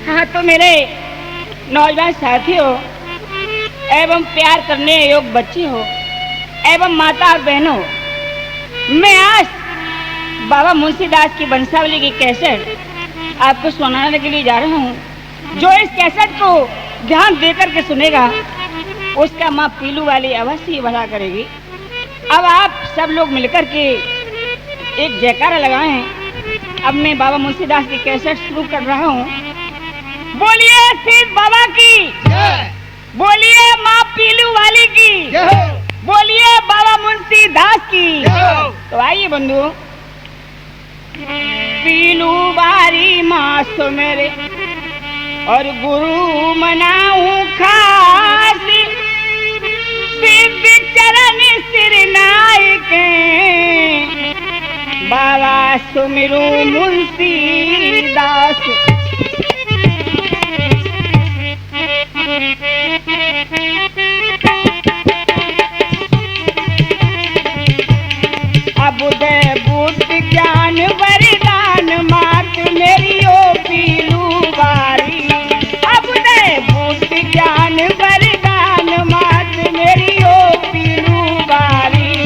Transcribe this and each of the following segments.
हाँ तो मेरे नौजवान साथियों एवं प्यार करने योग्य बच्चे हो एवं माता और बहनों, मैं आज बाबा मुंशीदास की वंशावली की कैसेट आपको सुनाने के लिए जा रहा हूँ। जो इस कैसेट को ध्यान देकर के सुनेगा उसका माँ पीलू वाली अवश्य ही भला करेगी। अब आप सब लोग मिलकर के एक जयकारा लगाएं। अब मैं बाबा मुंशीदास की कैसेट शुरू कर रहा हूँ। बोलिए सिद्ध बाबा की, बोलिए माँ पीलू वाली की, बोलिए बाबा मुंशीदास की। तो आइए बंधुओं, पीलू बारी माँ सो मेरे और गुरु मनाऊं खास, सिद्ध चरण सिर नायक बाबा सुमिरू मुंशीदास। अबुदय बुद्ध ज्ञान वरदान मात मेरी ओ पीलू बारी। अबुदय बुद्ध ज्ञान वरदान मात मेरी ओ पीलू बारी।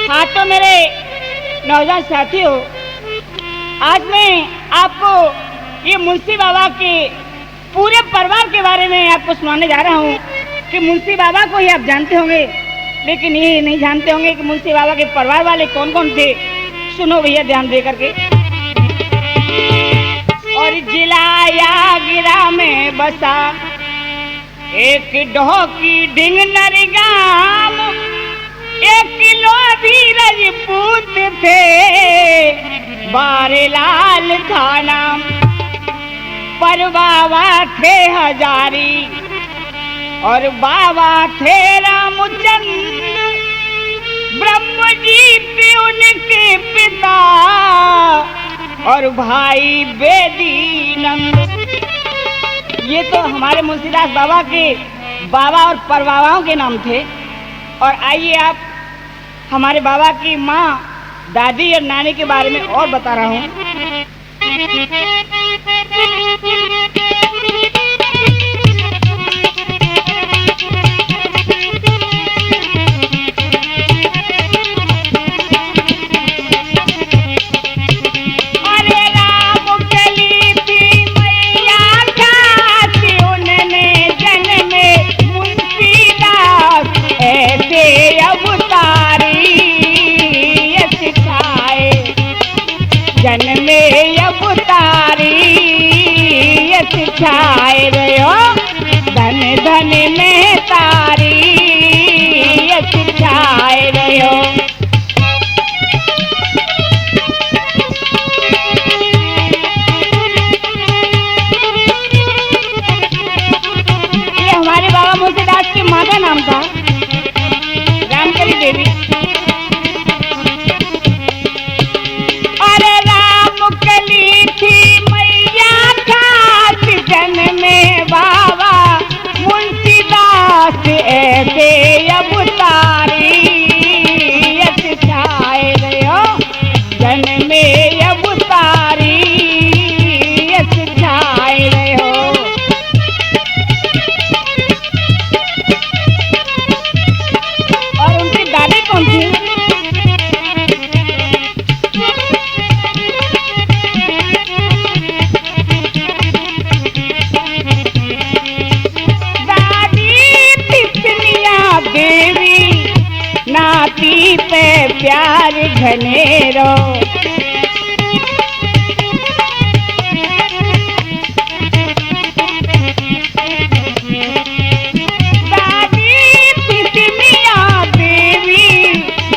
हाँ तो मेरे नौजवान साथियों, आज मैं आपको ये मुंशी बाबा के पूरे परिवार के बारे में आपको सुनाने जा रहा हूँ कि मुंशी बाबा को ही आप जानते होंगे, लेकिन ये नहीं जानते होंगे कि मुंशी बाबा के परिवार वाले कौन कौन थे। सुनो भैया ध्यान दे करके। और जिला यागिरा में बसा एक ढोकी ढिंग नरगाम, एक किलो धीरज पूत थे बारेलाल था नाम। पर बाबा थे हजारी और बाबा थे रामचंद्र, ब्रह्म जी थे उनके पिता और भाई बेदी नंद। ये तो हमारे मुंशीदास बाबा के बाबा और परबाबाओं के नाम थे। और आइए आप हमारे बाबा की माँ, दादी और नानी के बारे में और बता रहा हूँ। छाए रहो धन धन में तारी छाए रहो। ये हमारे बाबा मुंशीदास की माँ का नाम था रामकली देवी। अरे रामकली थी में बाबा मुंशीदास ऐसे अवतारी छाए रहो जन में अवतारी छाए रहो। और उनकी दादी कौन थी? नाती पे प्यार घनेरो, दादी पिसमिया देवी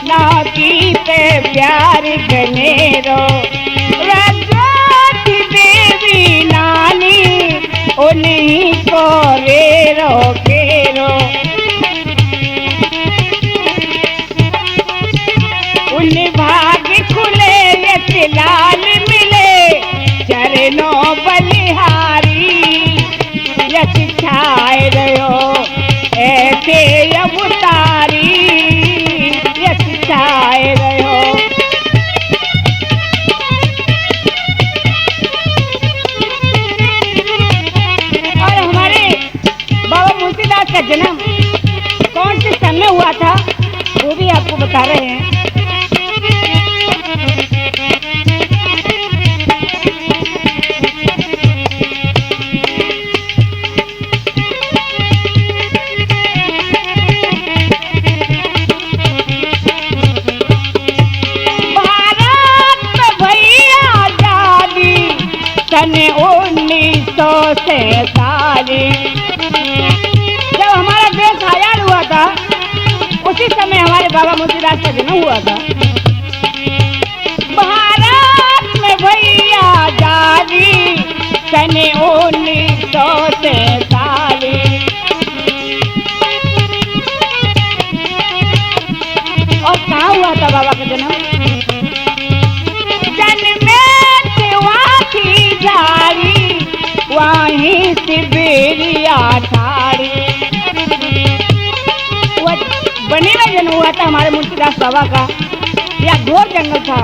नाती पे प्यार घनेरो। रजोती देवी नानी उन्हीं को रेरो केरो। भाग्य खुले ये लाल मिले चरणों बलिहारी यश छाए रहो ऐसे अवतारी यश छाए रहो। और हमारे बाबा मुंशीदास का जन्म कौन से सन में हुआ था वो भी आपको बता रहे हैं। सन 1947 जब हमारा देश आजाद हुआ था उसी समय हमारे बाबा मुंशीदास का जन्म हुआ था। भारत में भैया आजादी सन 1947। और कहाँ हुआ था बाबा का जन्म? वहीं सिबेरिया ठाड़ी बनी में जन्म हुआ था हमारे मुंशीदास बाबा का। यह घोर जंगल था।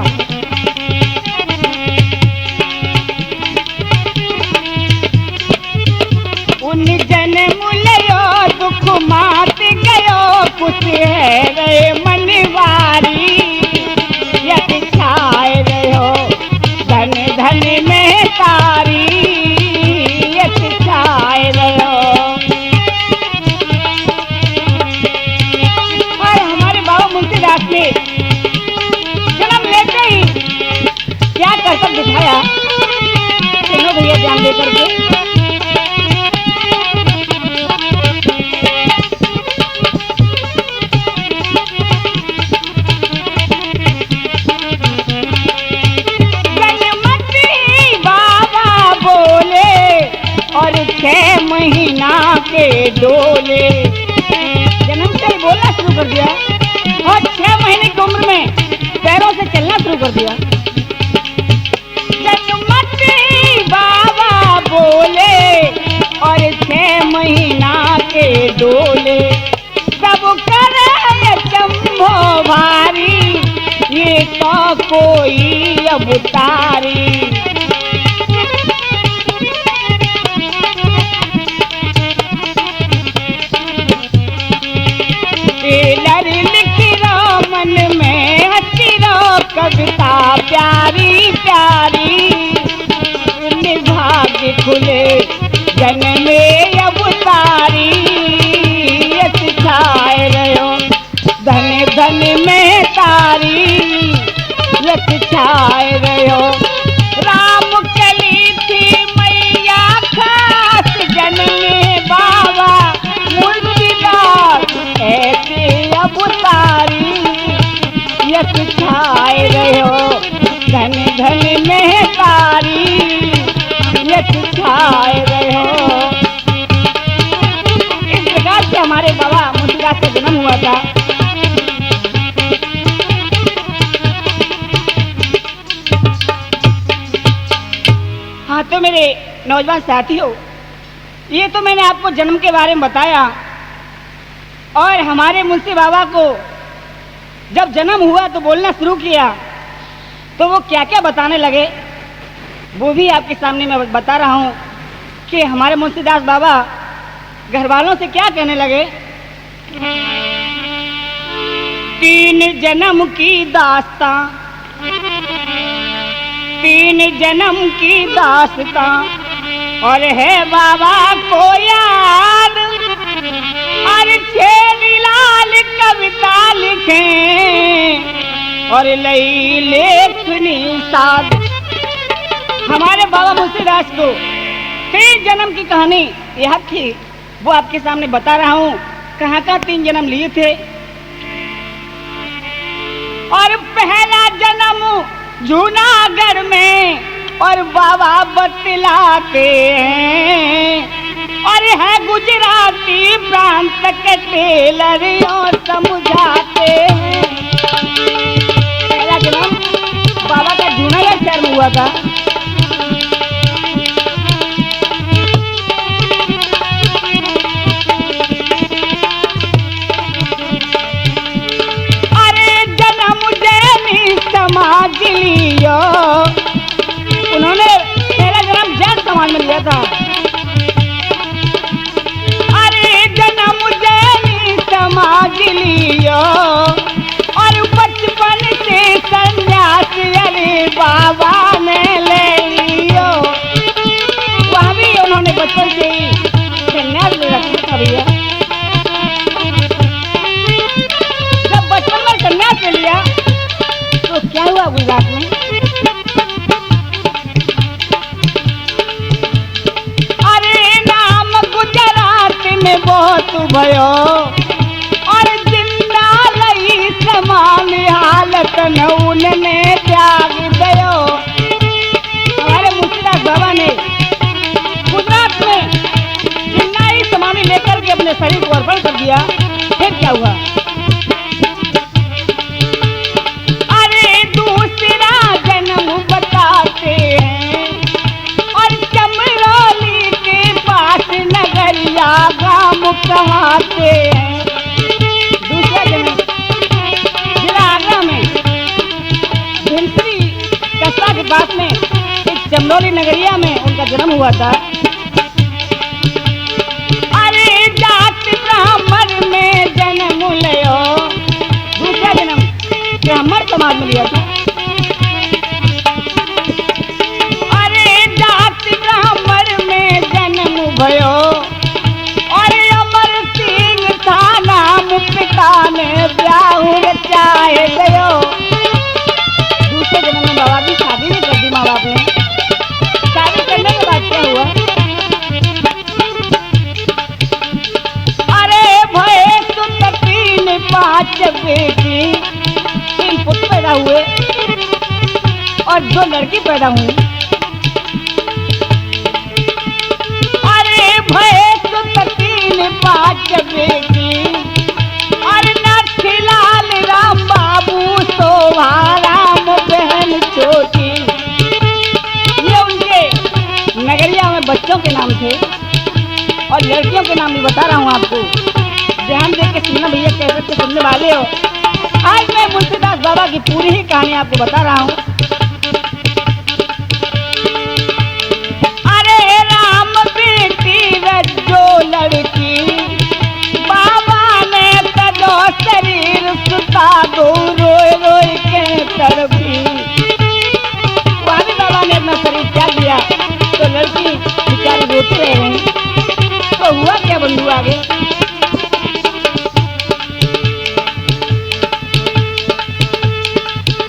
उन जन्म लियो दुख मात गयो कुछ है रे मनवारी बताया, सुनो भैया ध्यान दे करके। गणपति बाबा बोले और 6 महीना के डोले, जन्म से ही बोलना शुरू कर दिया और 6 महीने की उम्र में पैरों से चलना शुरू कर दिया। गणपति बाबा बोले और 6 महीना के डोले, सब करे चंभो भारी, ये तो कोई अवतारी। टेलर लिख रो मन में हंसी रो कविता प्यारी प्यारी, निभाग खुले जन्मे अवतारी, यस छाए रहो धन धन में तारी, यस छाए रहो। राम कली थी मैया खास जन्मे बाबा मुर्शिदाबाद, ऐसे अवतारी, यस छाए रहो धन धन में तारी, यस छाए रहो। इस प्रकार से हमारे बाबा मुर्शिदाबाद का जन्म हुआ था। हाँ तो मेरे नौजवान साथियों, ये तो मैंने आपको जन्म के बारे में बताया, और हमारे मुंशी बाबा को जब जन्म हुआ तो बोलना शुरू किया तो वो क्या क्या बताने लगे वो भी आपके सामने मैं बता रहा हूँ कि हमारे मुंशीदास बाबा घर वालों से क्या कहने लगे। 3 जन्म की दास्तां, 3 जन्म की दास्तां और है बाबा को याद, और 6 लाल कविता लिखे और लई लेखनी साध। हमारे बाबा मुंशीदास को 3 जन्म की कहानी याद थी, वो आपके सामने बता रहा हूँ। कहाँ का 3 जन्म लिए थे। और पहला जन्म जूनागढ़ में और बाबा बतलाते हैं, और है गुजराती प्रांत के टेलर और समझाते हैं। पहला जन्म बाबा का जूनागढ़ शहर में हुआ था। अरे जन्म जैनी समाज लियो, उन्होंने पहला जन्म जैन समाज में लिया था। अरे जन्म जैनी समाज लियो और बचपन से संन्यास अरे बाबा ने ले लियो। वहाँ भी उन्होंने बचपन से ही संन्यास ले रखा था भैया। जब बचपन में संन्यास ले लिया तो क्या हुआ गुजरात में। बहुत भयो और जिंदा लई समान हालत न उनने त्याग दयो। हमारे मुंशीदास बाबा ने गुजरात में जिंदा ही समानी लेकर के अपने शरीर को अर्पण कर दिया। फिर क्या हुआ। अरे दूसरा जन्म बताते हैं और चमरौली के पास नगरिया कहाते हैं। दूसरा जन्म जिला आगरा में भिंसरी कस्बा के पास में एक चमरौली नगरिया में उनका जन्म हुआ था। अरे जात ब्राह्मण में जन्म लियो। दूसरा जन्म ब्राह्मण समाज में लिया था। अरे जात ब्राह्मण में जन्म भयो पिता ने ब्याह चाहे गयो। दूसरे जन्म में बाबा की शादी भी कर दी माँ बाप ने। 5 बेटी, 3 पुत्र पैदा हुए और 2 लड़की पैदा हुई। अरे भय सुत 3 5 बेटी, और नथीलाल राम बाबू शोभा राम बहन छोटी। ये उनके नगरिया में बच्चों के नाम थे और लड़कियों के नाम भी बता रहा हूँ आपको। ध्यान दे के सुनना भैया, कैसे से सुनने वाले हो। आज मैं मुंशीदास बाबा की पूरी ही कहानी आपको बता रहा हूँ। अरे राम बेटी रज्जो लड़की, बाबा ने तजो शरीर सुता दो रोए रोए के तड़पी। बाबा ने अपना शरीर त्याग दिया तो लड़की बेचारी रोती रह गई। तो हुआ क्या बंधु आगे?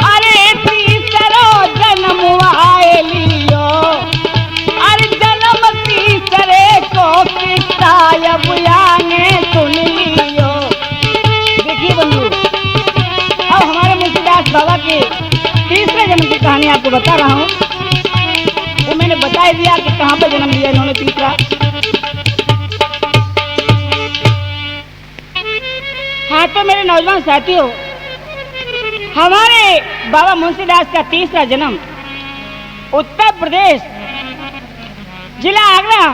अरे तीसरो जन्म आए लियो, अरे जन्म तीसरे को किस्सा अब आने सुन लियो। देखिए बंधु, अब हमारे मुंशीदास बाबा के तीसरे जन्म की कहानी आपको बता रहा हूँ। वो मैंने बता ही दिया कि कहाँ पे जन्म लिया इन्होंने तीसरा। हाँ तो मेरे नौजवान साथियों, हमारे बाबा मुंशीदास का तीसरा जन्म उत्तर प्रदेश, जिला आगरा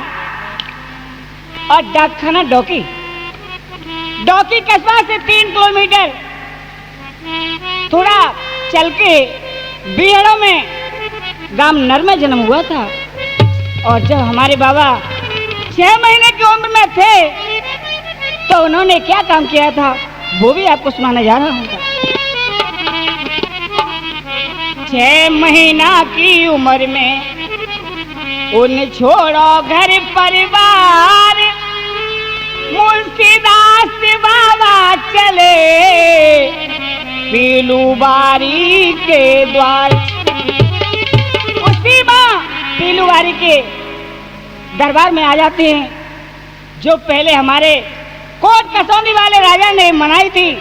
और डाकखाना डोकी। डोकी कस्बा से 3 किलोमीटर थोड़ा चल के बीहड़ों में गांव नर में जन्म हुआ था। और जब हमारे बाबा 6 महीने की उम्र में थे तो उन्होंने क्या काम किया था वो भी आपको सुनाने जा रहा हूँ। 6 महीना की उम्र में उन छोड़ो घर परिवार, मुंशीदास बाबा चले पीलू बारी के द्वार। उसी माँ पीलू बारी के दरबार में आ जाते हैं, जो पहले हमारे कोट कसौनी वाले राजा ने मनाई थी।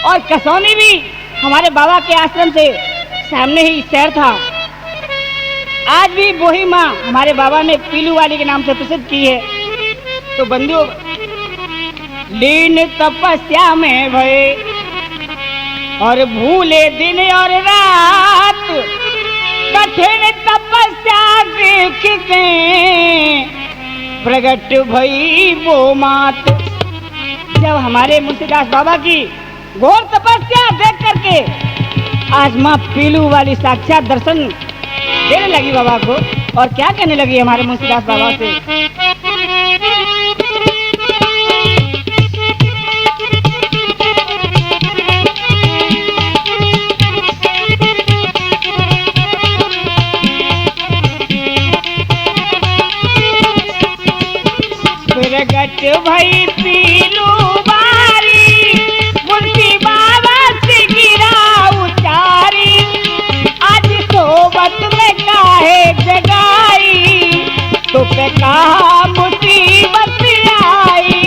और कसौनी भी हमारे बाबा के आश्रम से सामने ही शहर था। आज भी वही माँ हमारे बाबा ने पीलू वाली के नाम से प्रसिद्ध की है। तो बंधुओं, लीन तपस्या में भये और भूले दिन और रात, कठिन तपस्या देख के प्रगट भई वो मात। जब हमारे मुंशीदास बाबा की घोर तपस्या देख करके आज माँ पीलू वाली साक्षात दर्शन देने लगी बाबा को, और क्या कहने लगी हमारे मुंशीदास बाबा से। प्रगट भई पीलू बारी, मुंशी बाबा से गिरा उचारी, आज सोबत में काहे जगाई, तो पे कहा मुसीबत आई।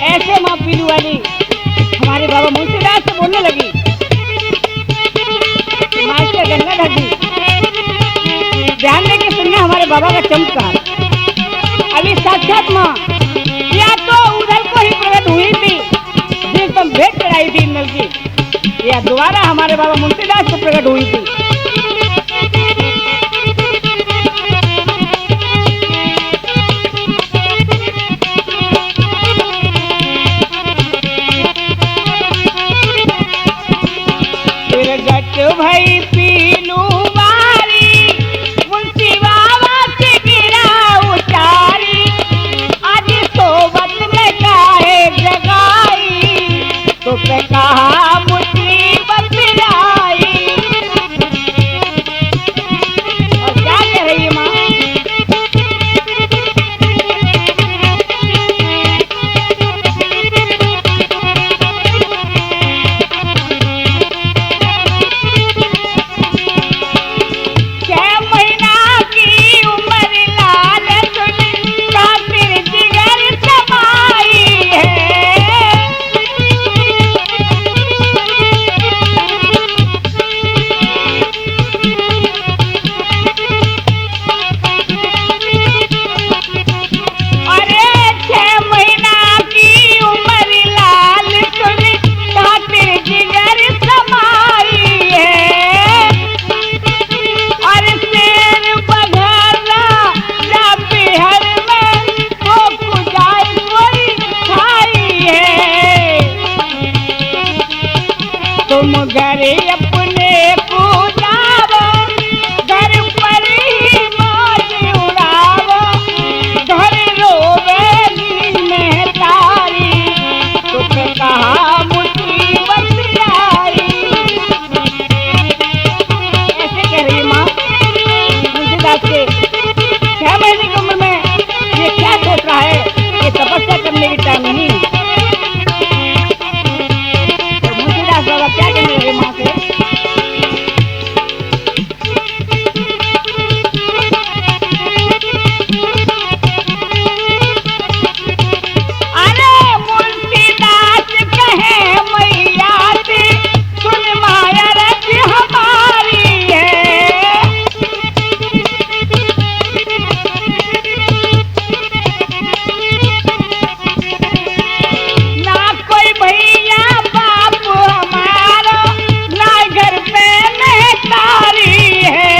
ऐसे माँ पीलू वाली हमारे बाबा मुंशीदास से बोलने लगी। मास्टर गंगाधर जी, ध्यान दे के सुनना हमारे बाबा का चमत्कार। अभी साक्षात माँ या तो उधर को ही प्रकट हुई थी जिस पर भेंट कराई थी इंद्र की, या दोबारा हमारे बाबा मुंशीदास से प्रकट हुई थी। प्रगट भई पीलू बारी, मुंशी बाबा से गिरा उचारी, आज सोबत में काहे जगाई, तो पे कहा मुसीबत आई। तुम घर अपने पूजावो, घर पर ही मौज उड़ावो, घर रोवेगी महतारी, तुझे कहा मुसीबत आई। ऐसे कह रही है माँ मुंशीदास के 6 महीने की उम्र में ये क्या सोच रहा है, ये तपस्या करने की टाइम नहीं। तो मुंशीदास बाबा क्या कहने लगे माँ से, अरे मुंशीदास कहे मैया से, सुन माया रज हमारी है, ना कोई भैया बाप हमारा, ना घर पे महतारी है।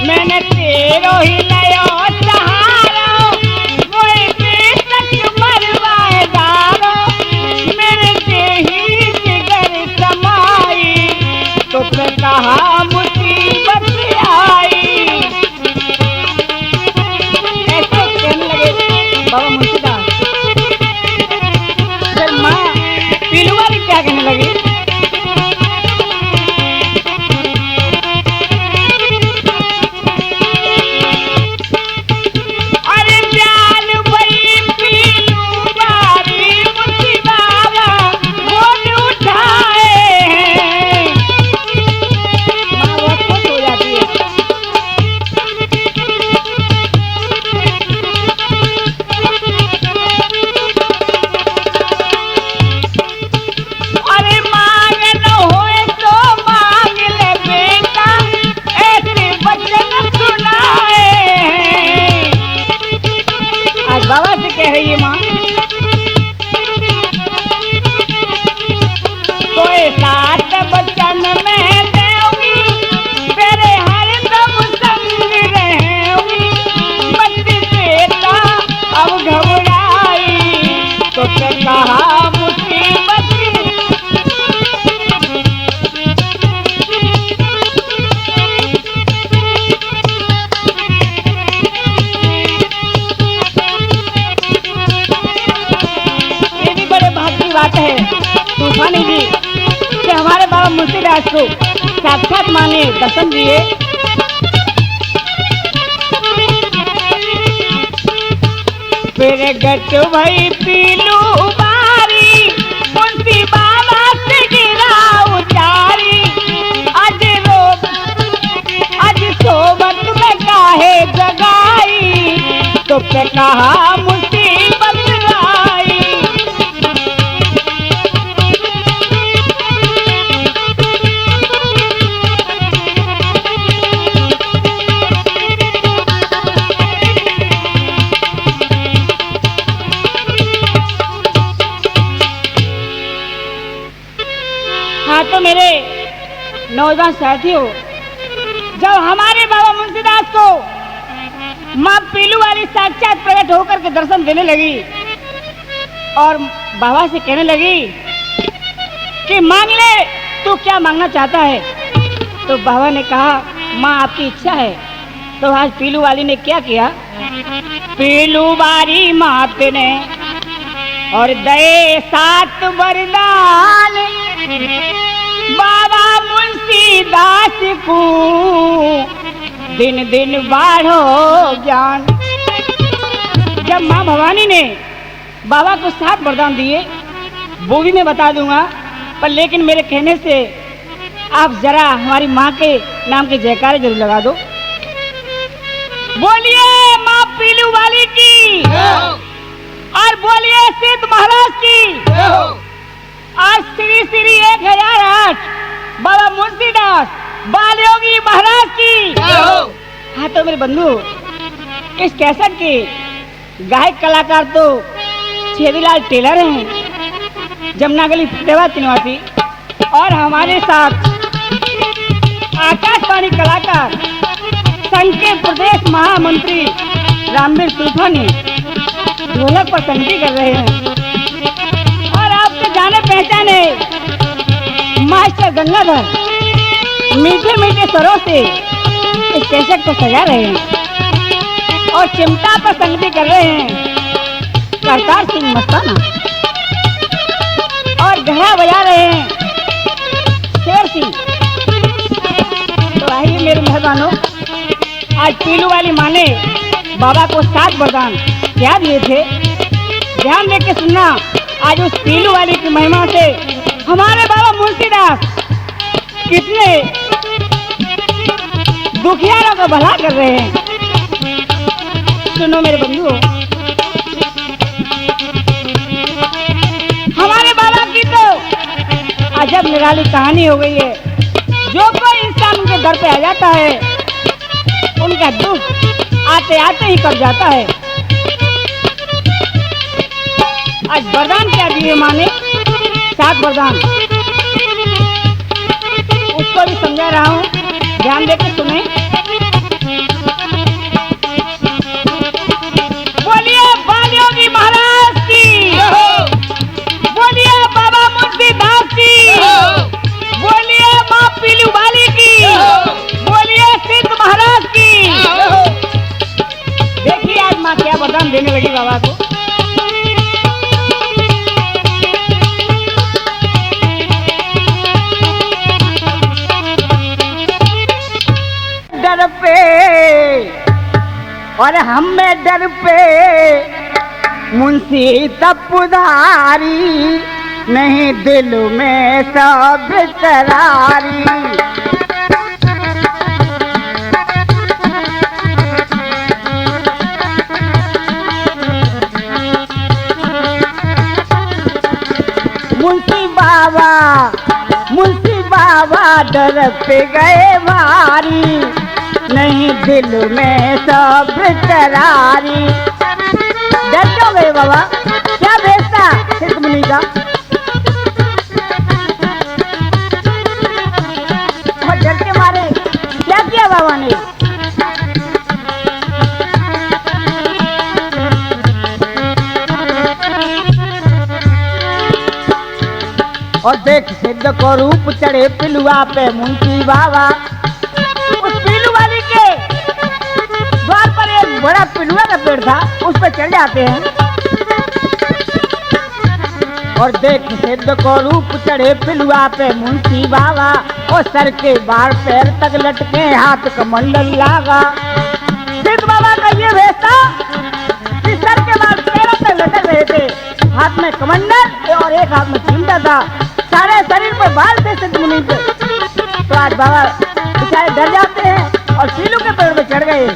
मैंने तेरो ही नयो सहारा, मोए बेटक मरवाए दारो, मेरे देही जिगर समाई, तो फिर कहा मुसीबत आई। ऐसे कहने लगे बाबा मुंशीदास। फिर माँ पीलू वाली क्या कहने लगी, अरे ब्याल भई पीलू बारी, मुंशी बाबा गोद उठाए हैं। माँ बहुत खुश हो जाती है। अरे मांग न होए तो मांग ले बेटा, ऐसे वचन सुनाए हैं। आज बाबा से कह रही है माँ, कोई सात वचन में देऊंगी, तेरे हरदम संग रहूंगी, मत बेटा अब घबराई, तो फिर कहा मुसीबत। ये भी बड़े भाग्य की बात है तूफानी जी कि हमारे बाबा मुंशीदास को साक्षात माँ ने दर्शन दिए। फिर गट भई पीलू बारी, मुंशी बाबा से गिरा उचारी, आज सोबत में काहे जगाई, तो पे कहा मुसीबत आई। हाँ तो मेरे नौजवान साथियों, जब हमारे बाबा मुंशीदास को माँ पीलू वाली साक्षात प्रकट होकर के दर्शन देने लगी और बाबा से कहने लगी कि मांग ले, तू क्या मांगना चाहता है। तो बाबा ने कहा माँ आपकी इच्छा है। तो आज पीलू वाली ने क्या किया, पीलू वाली मात ने और दे 7 वरदान, बाबा मुंशीदास को दिन दिन बाढ़ो ज्ञान। जब माँ भवानी ने बाबा को 7 वरदान दिए, वो भी मैं बता दूंगा, पर लेकिन मेरे कहने से आप जरा हमारी माँ के नाम के जयकारे जरूर लगा दो। बोलिए माँ पीलू वाली की और बोलिए सिद्ध महाराज की और श्री श्री 1008 बाबा मुंशीदास बाल योगी महाराज की। हाँ तो मेरे बंधु, इस कैसेट के गायक कलाकार तो छेदीलाल टेलर हैं, जमुनागली फतेहाबाद निवासी, और हमारे साथ आकाशवाणी कलाकार संघ के प्रदेश महामंत्री रामवीर तूफानी ढोलक पर संगति कर रहे हैं। और आपके जाने पहचाने मास्टर गंगाधर मीठे मीठे स्वरों से इस कैसेट को सजा रहे हैं और चिमटा पर संगति कर रहे हैं करतार सिंह मस्ताना और घड़ा बजा रहे हैं शेर सिंह। तो आइए मेरे मेहमानों, आज पीलू वाली माँ ने बाबा को 7 वरदान क्या दिए थे, ध्यान दे के सुनना। आज उस पीलू वाली की महिमा से हमारे बाबा मुंशीदास कितने दुखियारों का भला कर रहे हैं। सुनो मेरे बंधुओं, हमारे बाबा की तो अजब निराली कहानी हो गई है। जो कोई इंसान उनके दर पे आ जाता है उनका दुख आते आते ही कट जाता है। आज वरदान क्या दिए माँ ने, 7 वरदान, उसको भी समझा रहा हूँ, ध्यान देकर सुने। बोलिए बालयोगी महाराज की, बोलिए बाबा मुंशीदास की, बोलिए माँ पीलू वाली की, बोलिए सिद्ध महाराज की। देखिए आज माँ क्या वरदान देने लगी बाबा को। डर पे और हमें डर पे मुंशी तपुधारी, नहीं दिल में सब करारी। मुंशी बाबा डर पे गए भारी, नहीं दिल में सब करारी। डर क्यों गए बाबा, क्या भेजता सिद्ध मुनि का? और डर के मारे क्या किया बाबा ने? और देख सिद्ध को रूप चढ़े पिलुआ पे मुंशी बाबा। उस पीलू वाली के द्वार पर एक बड़ा पिलुआ का पेड़ था, उस पर चढ़ जाते हैं। और देख सिद्ध को रूप चढ़े पिलुआ पे मुंशी बाबा, और सर के बाल पैर तक लटके हाथ कमंडल लागा। सिद्ध बाबा का ये वेश था कि सर के बाल पैरों तक लटक रहे थे, हाथ में कमंडल और एक हाथ में चिमटा था, सारे शरीर पर बाल थे सिद्ध मुनि के। तो आज बाबा बेचारे डर जाते हैं और पीलू के पेड़ पे चढ़ गए।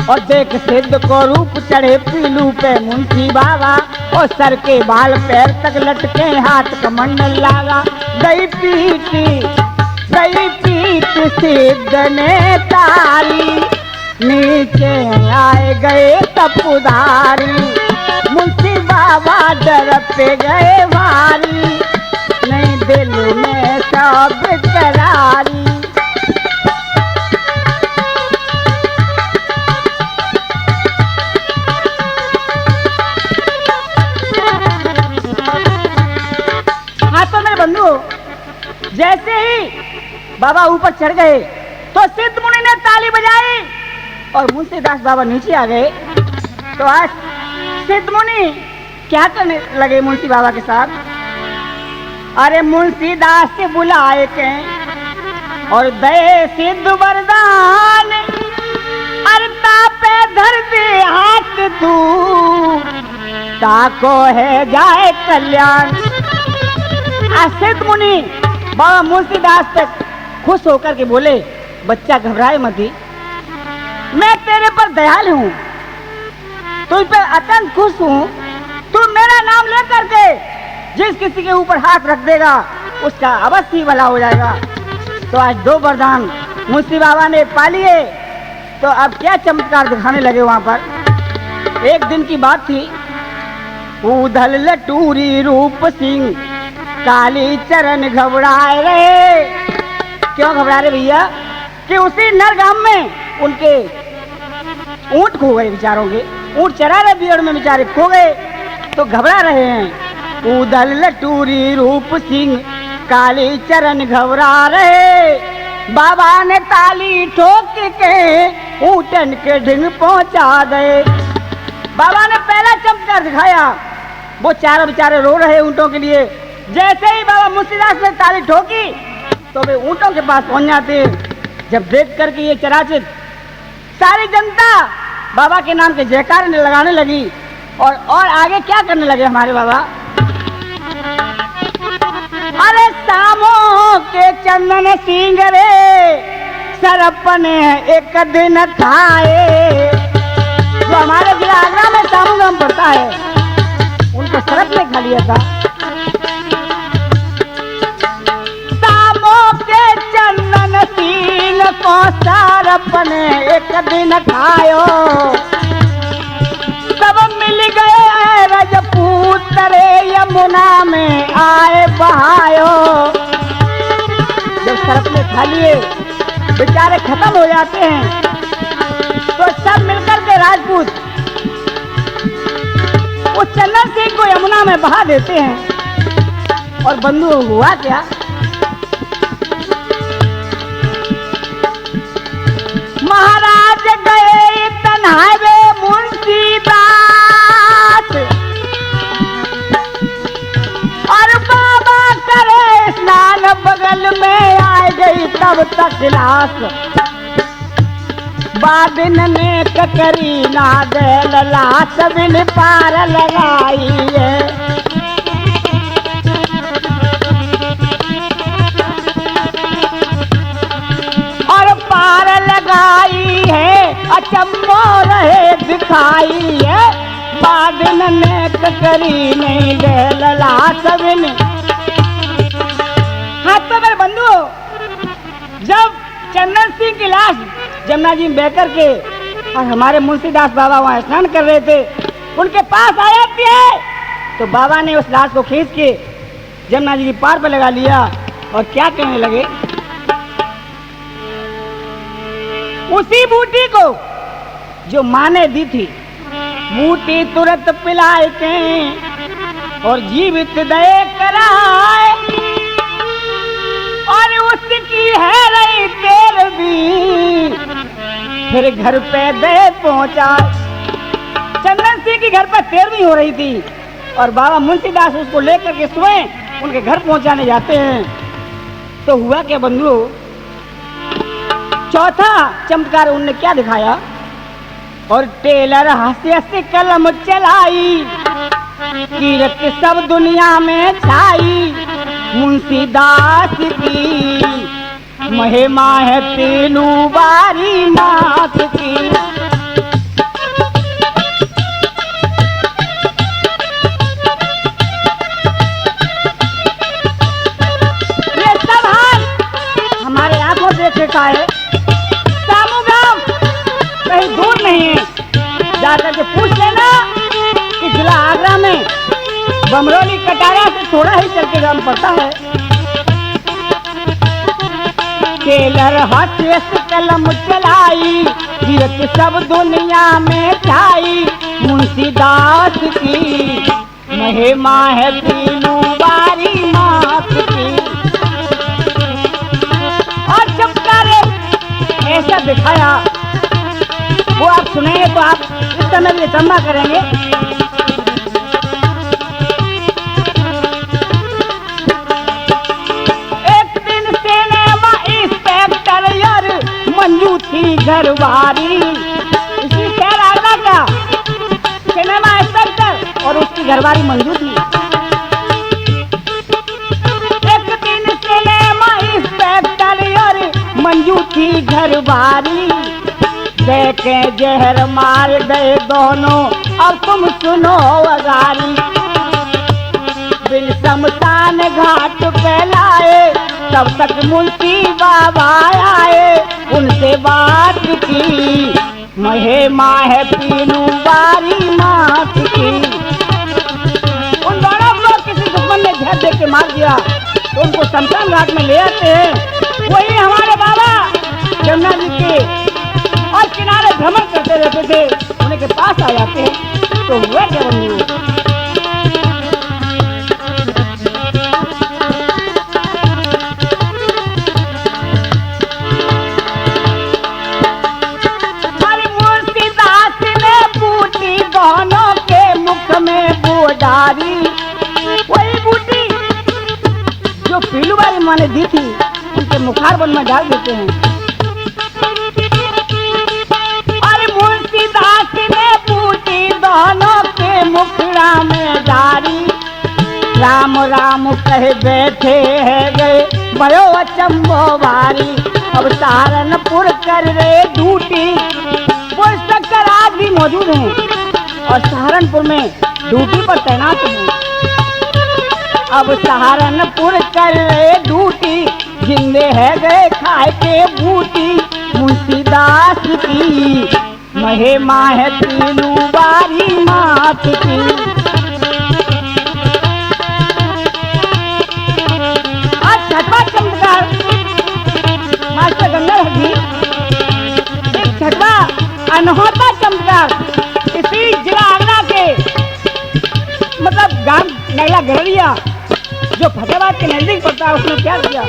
और देख सिद्ध को रूप चढ़े पीलू पे मुंशी बाबा, और सर के बाल पैर तक लटके हाथ कमंडल लागा। गई पीठ सिद्ध ने तारी, नीचे आए गए तपुधारी। मुंशी बाबा डर पे गए भारी, नहीं दिल में सब करारी। हाँ तो मेरे बंधु, जैसे ही बाबा ऊपर चढ़ गए तो सिद्ध मुनि ने ताली बजाई और मुंशीदास बाबा नीचे आ गए। तो आज सिद्ध मुनि क्या करने लगे मुंशी बाबा के साथ? अरे मुंशीदास से बुलाए के और दे सिद्ध वरदान, अरता पे धर दे हाथ तू, ताको है जाए कल्याण। सिद्ध मुनि बाबा मुंशीदास पे खुश होकर के बोले, बच्चा घबराए मत, मैं तेरे पर दयालु हूँ, तुझ पर अत्यंत खुश हूँ। तू मेरा नाम लेकर के जिस किसी के ऊपर हाथ रख देगा उसका अवश्य भला हो जाएगा। तो आज 2 वरदान मुंशी बाबा ने पा लिए। तो अब क्या चमत्कार दिखाने लगे वहां पर। एक दिन की बात थी, उधल लटूरी रूप सिंह काली चरण घबराए रहे। क्यों घबरा रहे भैया? कि उसी नरगाम में उनके ऊंट खो गए बेचारों के, ऊंट चरा रहे भीड़ में, बेचारे खो गए तो घबरा रहे हैं। उदल लटूरी रूप सिंह काली चरण घबरा रहे, बाबा ने ताली ठोक के ऊंटन के ढिंग पहुंचा गए। बाबा ने पहला चमत्कार दिखाया, वो चारों बेचारे रो रहे ऊंटों के लिए। जैसे ही बाबा मुंशीदास ने ताली ठोकी तो वे ऊंटों के पास पहुंच जाते। जब देख करके ये चराचर सारी जनता बाबा के नाम के जयकार लगाने लगी और आगे क्या करने लगे हमारे बाबा। अरे सामो के चंदन सिंह रे सरपने एक दिन खाए। जो हमारे जिला आगरा में सामू नाम पड़ता है, उनको सरप ने खा लिया था। सामो के चंदन सिंह को सरपने एक दिन खायो, सब मिल गए रजपूत रे यमुना में आए बहायो। जब सरप ने खा लिए बेचारे खत्म हो जाते हैं तो सब मिलकर के राजपूत उस चंदन सिंह को यमुना में बहा देते हैं। और बंधु हुआ क्या, महाराज गए तन्हावे मुंशीदास और बाबा करे स्नान, बगल में आ गई तब तक लाश। बाबिन ने ककरी ना दे लाश बिन पार लगाई है। और पार लगाई है अचम्भो रहे दिखाई है। बाबिन ने ककरी नहीं दे लाश बिन। हाथ पकड़ बंधु, जब चंदन सिंह की लाश जमुना जी में बह कर के और हमारे मुंशीदास बाबा वहाँ स्नान कर रहे थे, उनके पास आ जाती है तो बाबा ने उस लाश को खींच के जमुना जी की पार पर लगा लिया और क्या कहने लगे। उसी बूटी को जो माँ ने दी थी, बूटी तुरंत पिलाए के और जीवित दे कराए। और उसकी है रही तेल भी फिर घर पे दे पहुंचा। चंदन सिंह की घर पर 13वीं हो रही थी और बाबा मुंशीदास उसको लेकर के सुबह उनके घर पहुंचाने जाते हैं। तो हुआ क्या बंधु, चौथा चमत्कार उनने क्या दिखाया। और टेलर हंसी हंसी कलम चलाई, कीरत सब दुनिया में छाई। मुंशीदास की महिमा है तीनू बारी मात की। ये सब हाल हमारे आंखों देखे का है। सामू गांव कहीं दूर नहीं है, जाकर के पूछ लेना कि जिला आगरा में बमरौली कटारा से थोड़ा ही चल के गांव पड़ता है। टेलर हाथ कलम चलाई, कीरत सब दुनिया में छाई। मुंशीदास की महिमा है तीनू बारी मात की। और चमत्कार ऐसा दिखाया, वो आप सुनेंगे तो आप इस समय भी चंबा करेंगे। मंजू थी घरवारी, इसी शहर आगरा का सिनेमा इंस्पेक्टर और उसकी घरवारी मंजू थी। एक दिन सिनेमा इंस्पेक्टर और मंजू थी घरवारी, देखे जहर मार गए दोनों। अब तुम सुनो अगारी, बिन शमशान घाट पे लाए, तब तक मुंशी बाबा आए। उनसे बात की महिमा है तीनू बारी मात की। उन दोनों को किसी दुश्मन ने घेर दे के मार दिया तो उनको शमशान घाट में ले आते हैं। वही हमारे बाबा जमुना जी के और किनारे भ्रमण करते रहते थे। पास आ जाते हैं तो हुआ क्या बंधु? वही बूटी जो पीलू वाली माँ ने दी थी उनके मुखार बन में डाल देते हैं। अरे मुंशीदास ने बूटी दोनों के मुखड़ा में डाली, राम राम कह बैठे है गए भयो अचंभो भारी। अब सहारनपुर कर रहे ड्यूटी, वो शक्कर आज भी मौजूद हैं और सहारनपुर में ड्यूटी पर तैनात हूँ। अब सहारनपुर कर रहे ड्यूटी, जिंदे है गए खाए के बूटी। मुंशीदास की महिमा है तीनू बारी मात की। आज छठवा चमत्कार मास्टर गंगाधर जी, एक छठवा अनहोता चमत्कार इसी जिला आगरा के मतलब गांव नगला गरड़िया जो फतेहाबाद के नजदीक पड़ता है, उसने क्या किया?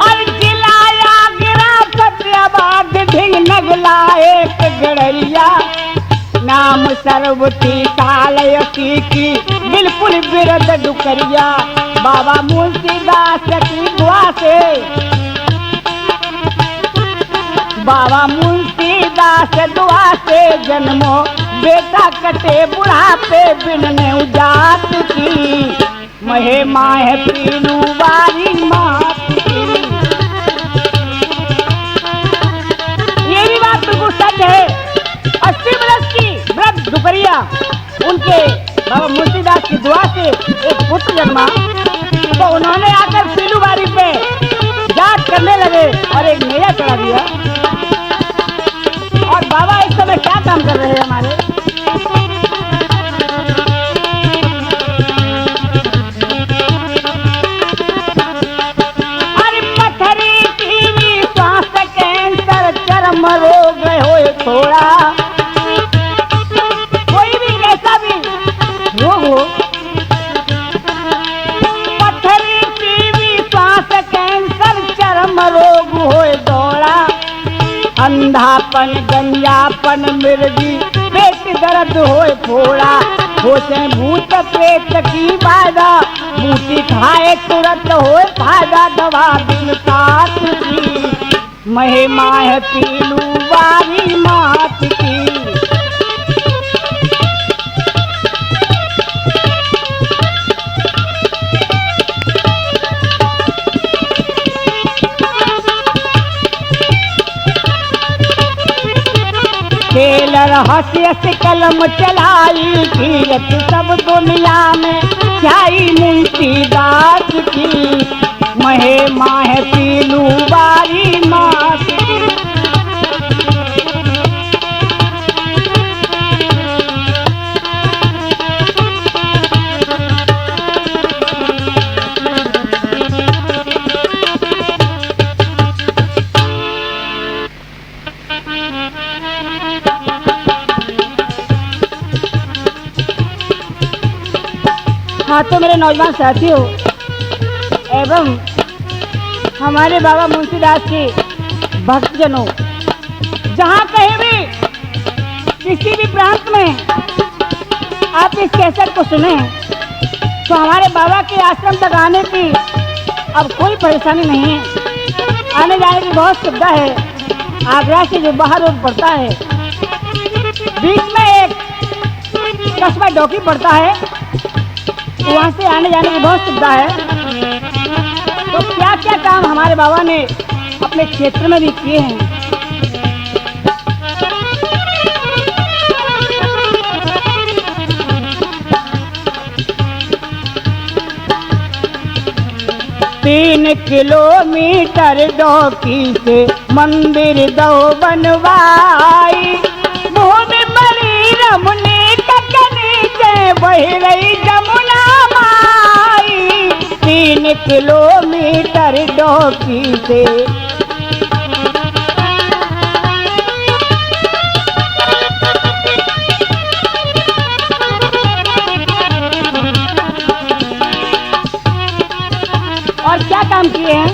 और जिला आगरा फतेहाबाद ढिंग नगला एक गरड़िया, नाम सर्वती कालयती की बिल्कुल विरद डुकरिया। बाबा मुंशीदास की दुआ से, बाबा मुंशीदास दुआ से जन्मो बेटा कटे बुढ़ापे बिनने उजात की। महिमा है पीलू बारी मात की। ये भी बात बिल्कुल सच है। 80 बरस की वृद्ध डुकरिया, उनके बाबा मुंशीदास की दुआ से एक पुत्र जन्मा तो उन्होंने आकर पीलू बारी पे जांच करने लगे और एक नैया चढ़ा दिया। और बाबा इस समय क्या काम कर रहे हैं हमारे? अरे पथरी टीवी श्वास कैंसर चरम रोग हो थोड़ा, कोई भी कैसा भी रोग हो, पथरी टीवी श्वास कैंसर चरम रोग हो दौड़ा। अंधापन गंजापन मिर्गी पेट दर्द होए फोड़ा, होते भूत पेट की बाधा, बूटी खाए तुरंत होए फायदा। दवा बिन साथ की महिमा है पीलू बारी मात की। खेल रहस्य से कलम चलाई, कीरत सब दुनिया में छाई मुंशीदास की। महिमा है पीलू बारी मात की। हाँ तो मेरे नौजवान साथियों एवं हमारे बाबा मुंशीदास के भक्तजनों, जहाँ कहीं भी किसी भी प्रांत में आप इस कैसेट को सुने तो हमारे बाबा के आश्रम तक आने की अब कोई परेशानी नहीं है। आने जाने की बहुत सुविधा है। आगरा से जो बाहर रोड पड़ता है, बीच में एक कस्बा डोकी पड़ता है, वहाँ से आने जाने की बहुत सुविधा है। तो क्या क्या काम हमारे बाबा ने अपने क्षेत्र में भी किए हैं। तीन किलोमीटर डोकी से मंदिर दो बनवाई, भूमि मरी रमुनी तक नीचे बह रही जमुना माँ। 3 किलोमीटर डोकी से। और क्या काम किए हैं?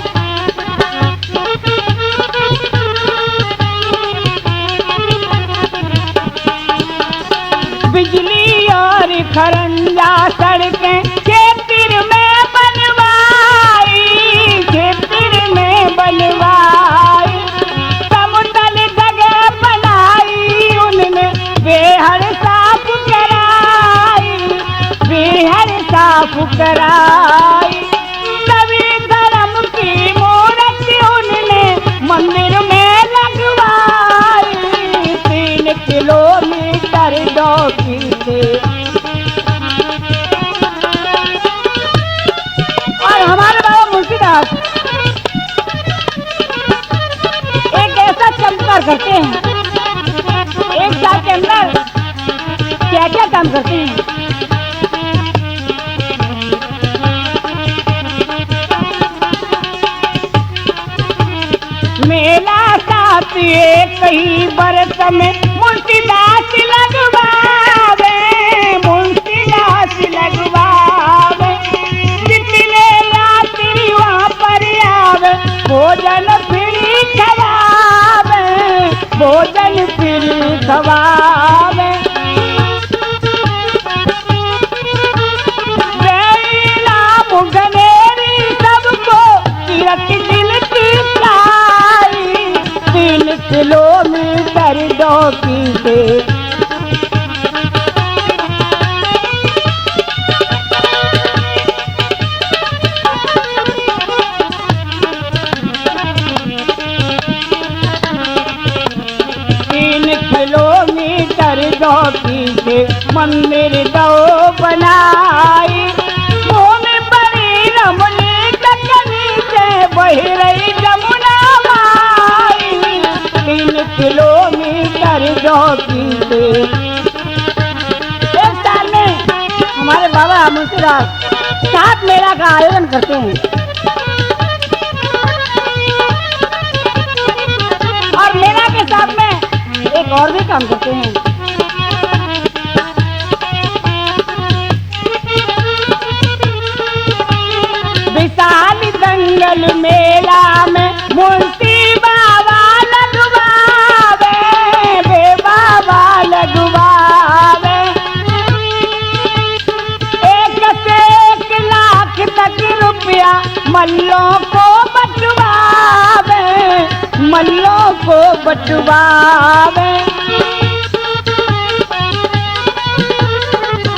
बिजली और खरंजा सड़कें खेतर में बनवाई, खेतर में बनवाई। समतल जगह बनाई उनने बेहद साफ कराई, बेहद साफ कराई। मंदिर में लगवाई 3 किलोमीटर डोकी से। और हमारे बाबा मुंशीदास एक ऐसा चमत्कार करते हैं, एक साल के अंदर क्या क्या काम करते हैं। मेला साथ कई बरस में मुंशीदास लगवावे, मुंशीदास लगवावे। जितने यात्री वहाँ पर आवे भोजन फ्री खवावे, भोजन फ्री खवावे। बेला मुगनेरी सबको तीरथ दिल की 3 किलोमीटर डोकी से। डोकी से मंदिर दो बनाई। भूमि बड़ी रमणी ककनी से बह रही जमुना माई 3 किलोमीटर डोकी से। एक साल में हमारे बाबा मुंशीदास 7 मेला का आयोजन करते हैं। और मेला के साथ में एक और भी काम करते हैं। विशाल दंगल मेला में मुंशी बाबा लगवावे, बे बाबा लगवावे। 1 से 1 लाख तक रुपया मल्लों को बटवावे, मल्लों को बटवावे।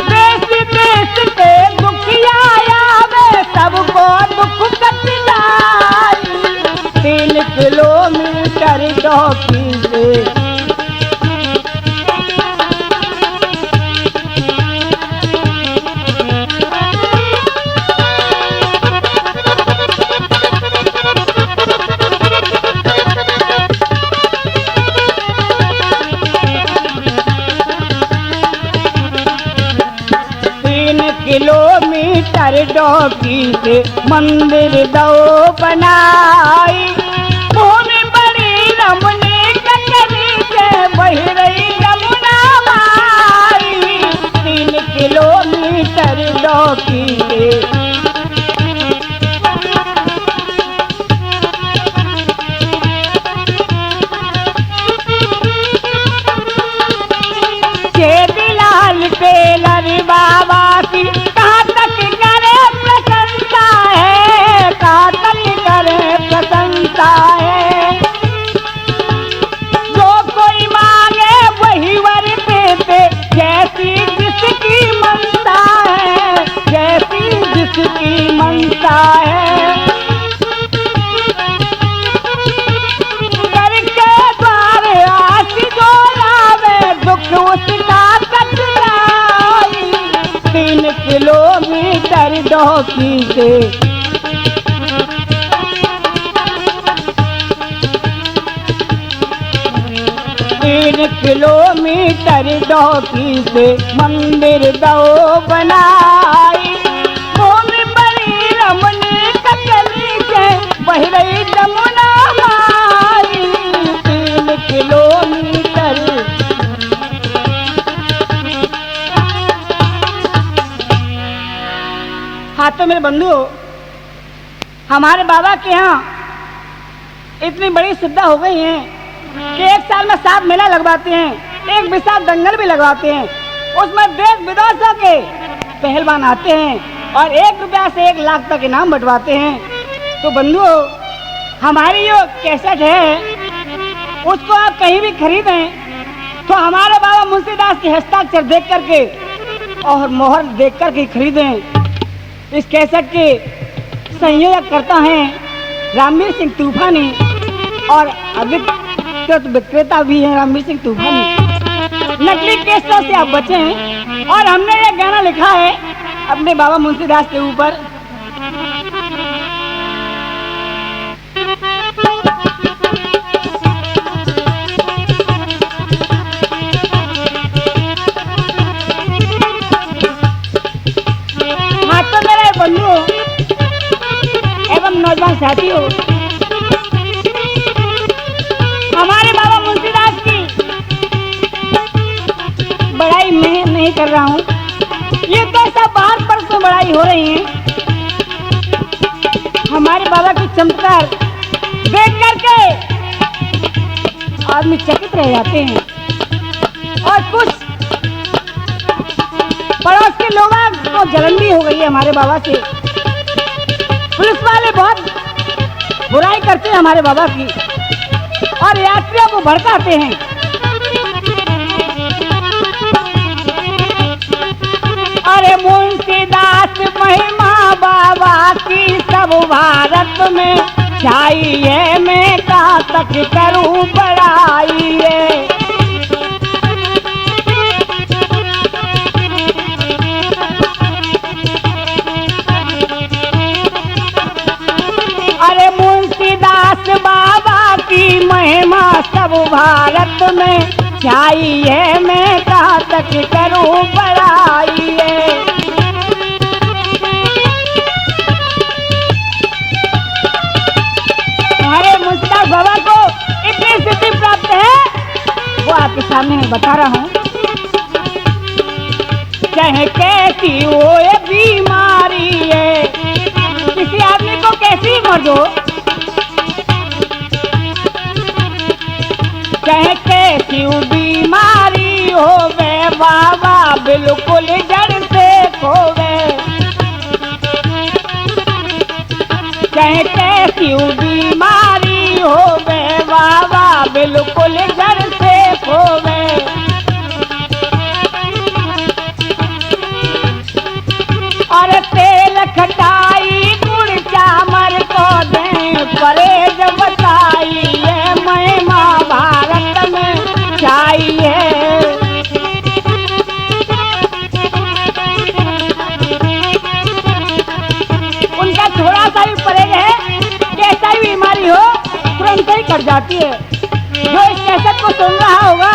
देश के दुखिया आवे सबको दुख कटलाई 3 किलोमीटर डोकी से। किलोमीटर डोकी से मंदिर दो बनाई। भूमि बड़ी रमणी ककनी से बह रही यमुना माई 3 किलोमीटर डोकी से। छेदीलाल टेलर बाबा की कहाँ तक करे प्रशंसा है, कहाँ तक करे प्रशंसा है। जो कोई मांगे वही वर देते जैसी जिसकी मनसा है, जैसी जिसकी मनसा है। करके द्वार आस जो लावे दुख उसका 3 किलोमीटर डोकी से। 3 किलोमीटर डोकी से मंदिर दो बनाई। भूमि बड़ी रमणी बह रही जमुना हमारी 3 किलोमीटर। हाँ तो मेरे बंधु, हमारे बाबा के यहाँ इतनी बड़ी सुविधा हो गई है कि 1 साल में 7 मेला लगवाते हैं, एक विशाल दंगल भी लगवाते हैं। उसमें देश विदेशों के पहलवान आते हैं और 1 रुपया से 1 लाख तक इनाम बंटवाते हैं। तो बंधु, हमारी जो कैसेट है उसको आप कहीं भी खरीदें तो हमारे बाबा मुंशीदास के हस्ताक्षर देख करके और मोहर देख करके खरीदें। इस कैसेट के संयोजक करता है रामवीर सिंह तूफानी और अधिकृत विक्रेता भी है रामवीर सिंह तूफानी। नकली कैसेटों से आप बचें। और हमने ये गाना लिखा है अपने बाबा मुंशीदास के ऊपर। हाँ तो मेरे बंधुओं एवं नौजवान साथियों, हमारे बाबा मुंशीदास की बड़ाई मैं नहीं कर रहा हूँ, ये तो सब बाहर पर से बड़ाई हो रही है। हमारे बाबा की चमत्कार देख करके आदमी चकित रह जाते हैं। और कुछ पड़ोस के लोगों को जलन भी हो गई है हमारे बाबा से। पुलिस वाले बहुत बुराई करते हैं हमारे बाबा की और यात्रियों को भड़काते हैं। अरे मुंशीदास महिमा बाबा की सब भारत में छाई है, मैं कहाँ तक करूं बड़ाई है। अरे मुंशीदास बाबा की महिमा सब भारत में छाई है, मैं कहाँ तक करूं बड़ाई है। हमारे मुंशीदास बाबा को इतनी सिद्धि प्राप्त है वो आपके सामने मैं बता रहा हूँ। चाहे कैसी हो ये बीमारी है, किसी आदमी को कैसी मर्द हो, चाहे कैसी बीमारी हो वे बाबा बिल्कुल जड़ से खोवे। चाहे कैसी बीमारी हो वे बाबा बिल्कुल जड़ से खोवे। और तेल खटाई गुड़ चामर को दें परहेज बताई है, महिमा भारत में छाई है। उनका थोड़ा सा भी परहेज है, कैसा भी बीमारी हो तुरंत ही कट जाती है। जो इस कैसेट को सुन रहा होगा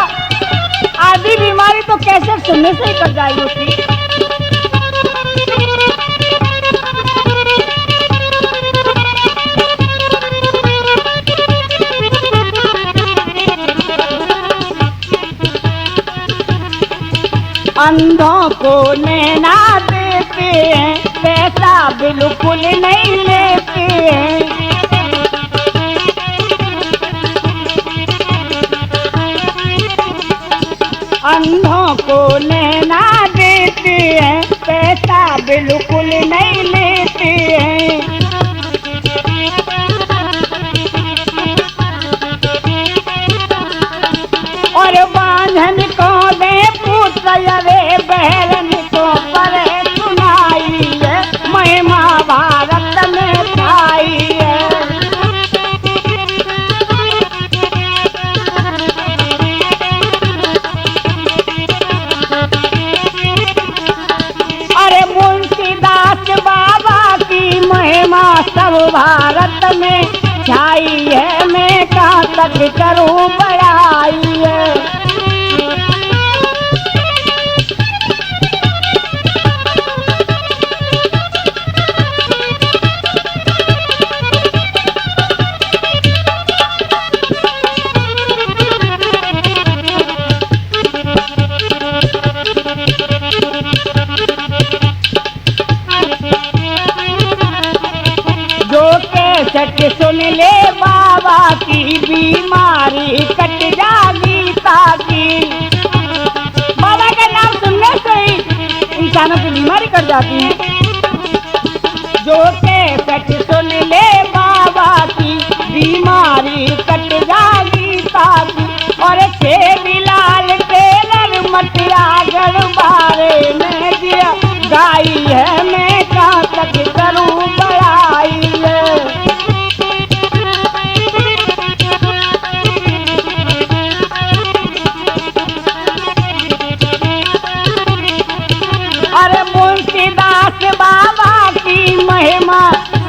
आधी बीमारी तो कैसेट सुनने से ही कट जाएगी उसकी। अंधों को नैना देते हैं, पैसा बिल्कुल नहीं लेते हैं। अंधों को नैना देते हैं, पैसा बिल्कुल नहीं लेते हैं। और बांधन को दे पुत्र रे बहरन को पर सुनाई है, महिमा भारत में छाई है। अरे मुंशीदास बाबा की महिमा सब भारत में छाई है, मैं कहाँ तक करूं बड़ाई है। ले बाबा की बीमारी कट जागी ताकि। बाबा का नाम सुनने से ही इंसानों की बीमारी कट जाती है। जो कैसेट सुन ले बाबा की बीमारी कट जागी ताकि। और बिलाल टेलर मटिया गढ़वारे में दिया गाई है, मैं कहाँ तक करूँ बड़ाई। अरे मुंशीदास बाबा की महिमा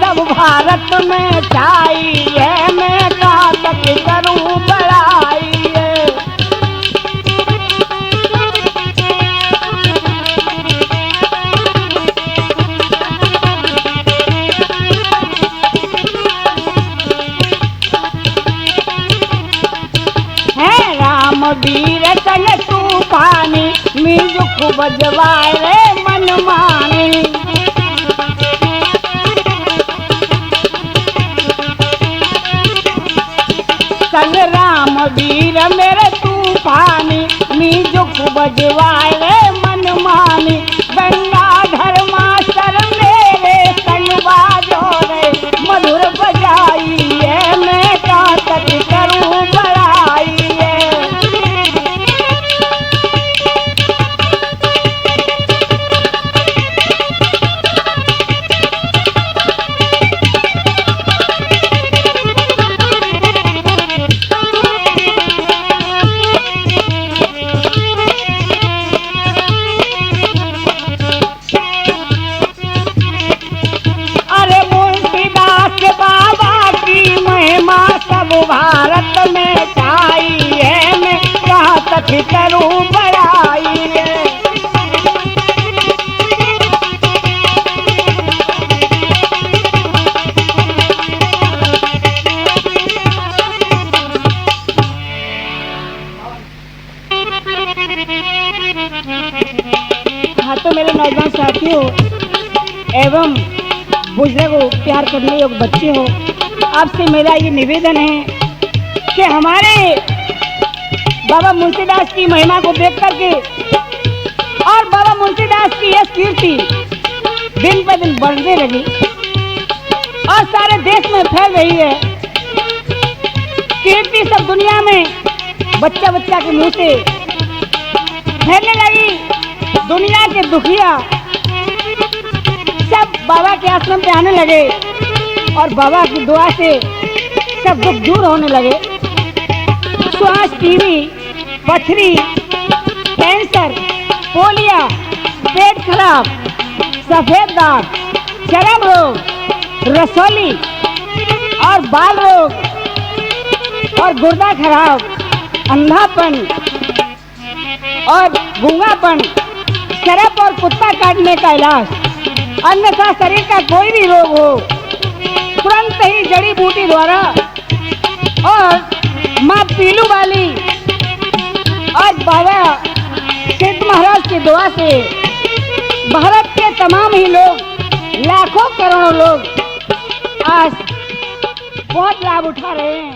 सब भारत में छाई है, मैं कहाँ तक करूँ बड़ाई। वीर संग तूफानी मिल खूब जवाए रे मन मानी। संग राम वीर मेरे तूफानी मिल खूब जवाए रे मन मानी। गंगाधर मास्टर मेरे संग बाजो रे मधुर बजाई है, मैं कहाँ तक करूँ बड़ाई। भारत में छाई है, मैं कहाँ तक करूँ बड़ाई। हाँ तो मेरे नौजवान साथियों एवं बुजुर्गों, प्यार करने योग्य बच्चे हो, आपसे मेरा ये निवेदन है कि हमारे बाबा मुंशीदास की महिमा को देख करके और बाबा मुंशीदास की यह कीर्ति दिन पर दिन बढ़ने लगी और सारे देश में फैल रही है। कीर्ति सब दुनिया में बच्चा बच्चा के मुंह से फैलने लगी। दुनिया के दुखिया सब बाबा के आश्रम पे आने लगे और बाबा की दुआ से सब दुख दूर होने लगे। श्वास, टीबी, पथरी, कैंसर, पोलिया, पेट खराब, सफेद दाग, चर्म रोग, रसौली और बाल रोग और गुर्दा खराब, अंधापन और गूंगापन, सरप और कुत्ता काटने का इलाज, अन्यथा शरीर का कोई भी रोग हो तुरंत ही जड़ी बूटी द्वारा और माँ पीलू वाली और बाबा सिद्ध महाराज की दुआ से भारत के तमाम ही लोग, लाखों करोड़ों लोग आज बहुत लाभ उठा रहे हैं।